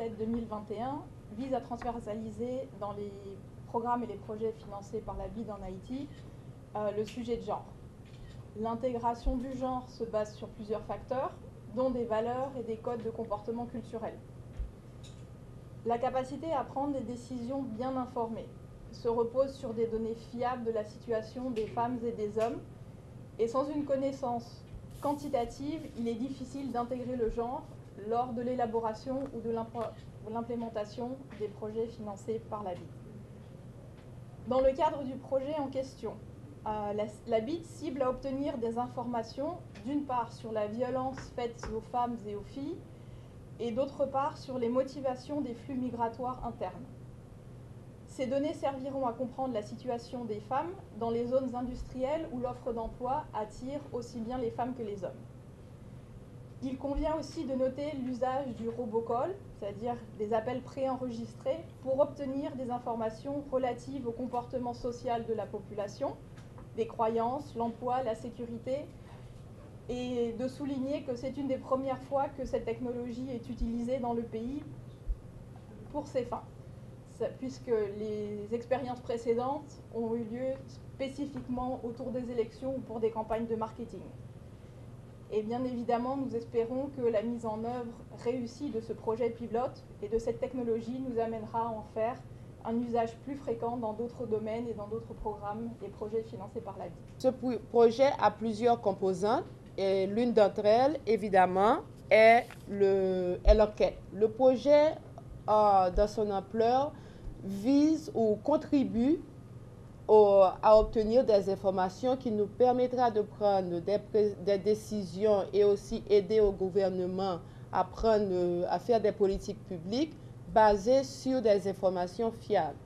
2017-2021 vise à transversaliser dans les programmes et les projets financés par la BID en Haïti le sujet de genre. L'intégration du genre se base sur plusieurs facteurs, dont des valeurs et des codes de comportement culturels. La capacité à prendre des décisions bien informées se repose sur des données fiables de la situation des femmes et des hommes, et sans une connaissance quantitative, il est difficile d'intégrer le genre lors de l'élaboration ou de l'implémentation des projets financés par la BID. Dans le cadre du projet en question, la BID cible à obtenir des informations, d'une part sur la violence faite aux femmes et aux filles, et d'autre part sur les motivations des flux migratoires internes. Ces données serviront à comprendre la situation des femmes dans les zones industrielles où l'offre d'emploi attire aussi bien les femmes que les hommes. Il convient aussi de noter l'usage du robocall, c'est-à-dire des appels préenregistrés, pour obtenir des informations relatives au comportement social de la population, des croyances, l'emploi, la sécurité, et de souligner que c'est une des premières fois que cette technologie est utilisée dans le pays pour ces fins, puisque les expériences précédentes ont eu lieu spécifiquement autour des élections ou pour des campagnes de marketing. Et bien évidemment, nous espérons que la mise en œuvre réussie de ce projet pilote et de cette technologie nous amènera à en faire un usage plus fréquent dans d'autres domaines et dans d'autres programmes et projets financés par la BID. Ce projet a plusieurs composantes et l'une d'entre elles, évidemment, est l'enquête. Le projet, dans son ampleur, vise ou contribue à obtenir des informations qui nous permettra de prendre des décisions et aussi aider au gouvernement à faire des politiques publiques basées sur des informations fiables.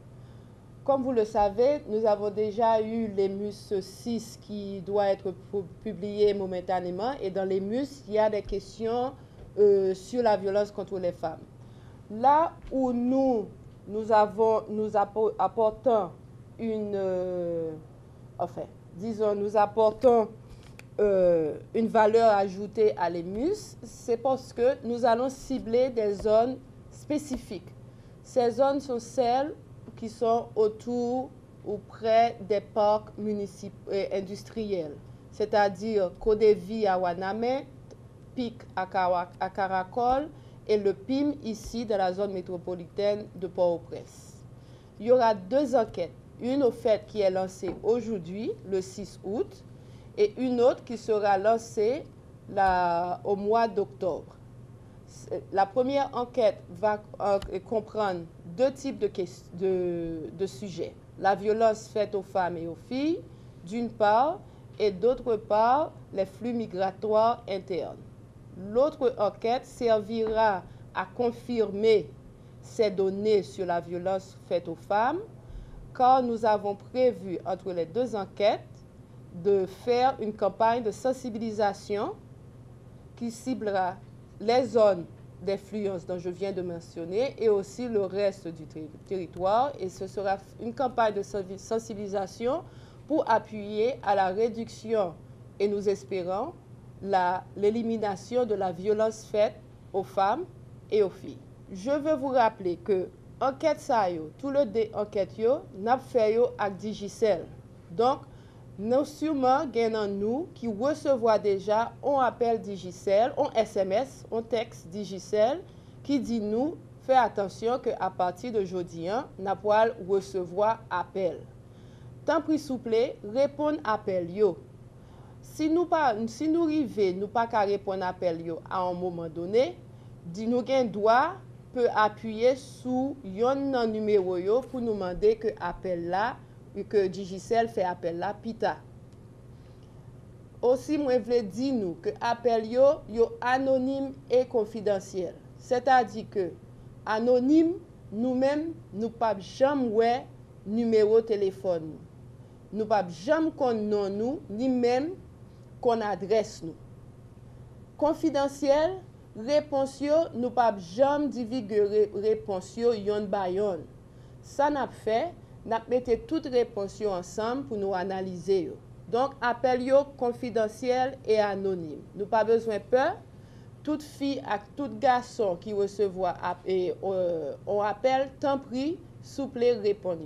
Comme vous le savez, nous avons déjà eu l'EMUS 6 qui doit être publié momentanément, et dans l'EMUS, il y a des questions sur la violence contre les femmes. Là où nous apportons nous apportons une valeur ajoutée à l'EMUS, c'est parce que nous allons cibler des zones spécifiques. Ces zones sont celles qui sont autour ou près des parcs municipaux et industriels, c'est-à-dire Codévi à Wanamé, PIC à Caracol et le PIM ici dans la zone métropolitaine de Port-au-Prince. Il y aura deux enquêtes, une au fait qui est lancée aujourd'hui, le 6 août, et une autre qui sera lancée au mois d'octobre. La première enquête va comprendre deux types de sujets. La violence faite aux femmes et aux filles, d'une part, et d'autre part, les flux migratoires internes. L'autre enquête servira à confirmer ces données sur la violence faite aux femmes, car nous avons prévu, entre les deux enquêtes, de faire une campagne de sensibilisation qui ciblera les zones d'influence dont je viens de mentionner et aussi le reste du territoire. Et ce sera une campagne de sensibilisation pour appuyer à la réduction et nous espérons l'élimination de la violence faite aux femmes et aux filles. Je veux vous rappeler que enquête ça yo, tout le dé enquête yo, n'a fait yo avec Digicel. Donc, nous sûrement gagnons nous qui recevons déjà on appel Digicel, on SMS, on texte Digicel qui dit nous fais attention que à partir d'aujourd'hui, n'a pas recevoir appel. Tant pis souple, répondre appel yo. Si nous arrivons, nous pas qu'à répondre appel yo à un moment donné, dit nous gain droit peut appuyer sur un numéro yo pour nous demander que appel là que Digicel fait appel là pita. Aussi moi voulais dire nous que appel yo anonyme et confidentiel. C'est-à-dire que anonyme nous-mêmes nous pas jamais ouais numéro téléphone. Nous pas jamais qu'on nom nous ni même qu'on adresse nous. Confidentiel, réponse yo nous pas jamais divulguer réponse yo yon by yon. Ça n'a fait n'a mette toutes réponses ensemble pour nous analyser yo. Donc appel yo confidentiel et anonyme. Nous pas besoin peur. toute fille et tout garçon qui recevoir et on appelle, tant pis, souple répondre.